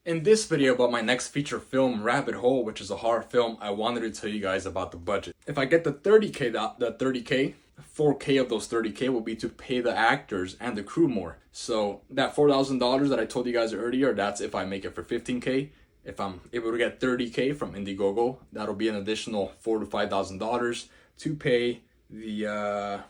In this video about my next feature film, Rabbit Hole, which is a horror film, I wanted to tell you guys about the budget. If I get the 30K, 4K of those 30K will be to pay the actors and the crew more. So that $4,000 that I told you guys earlier, that's if I make it for 15K. If I'm able to get 30K from Indiegogo, that'll be an additional $4,000 to $5,000 to pay the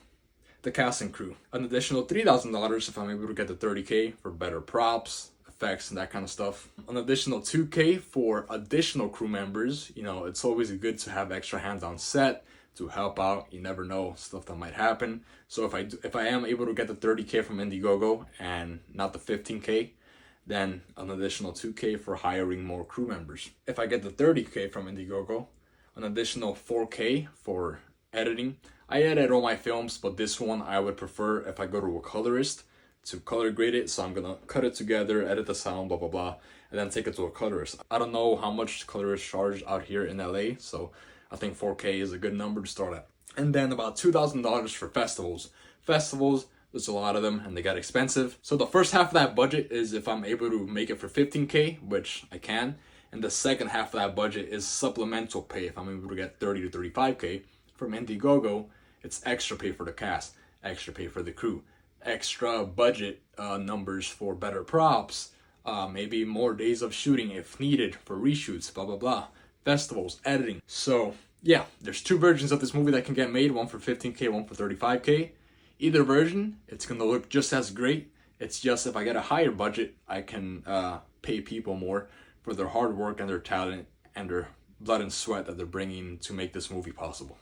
cast and crew. An additional $3,000 if I'm able to get the 30K for better props, effects, and that kind of stuff. An additional 2K for additional crew members. You know, it's always good to have extra hands on set to help out. You never know stuff that might happen. So if I am able to get the 30K from Indiegogo and not the 15K, then an additional 2K for hiring more crew members. If I get the 30K from Indiegogo, an additional 4K for editing. I edit all my films, but this one I would prefer if I go to a colorist to color grade it. So I'm gonna cut it together, edit the sound, blah blah blah, and then take it to a colorist. I don't know how much colorists charge out here in LA, so I think 4K is a good number to start at. And then about $2,000 for festivals. Festivals, there's a lot of them and they get expensive. So the first half of that budget is if I'm able to make it for 15K, which I can. And the second half of that budget is supplemental pay if I'm able to get 30 to 35K. From Indiegogo, it's extra pay for the cast, extra pay for the crew, extra budget numbers for better props, maybe more days of shooting if needed for reshoots, blah blah blah, festivals, editing. So yeah, there's two versions of this movie that can get made, one for 15K, one for 35K. Either version, it's gonna look just as great. It's just if I get a higher budget, I can pay people more for their hard work and their talent and their blood and sweat that they're bringing to make this movie possible.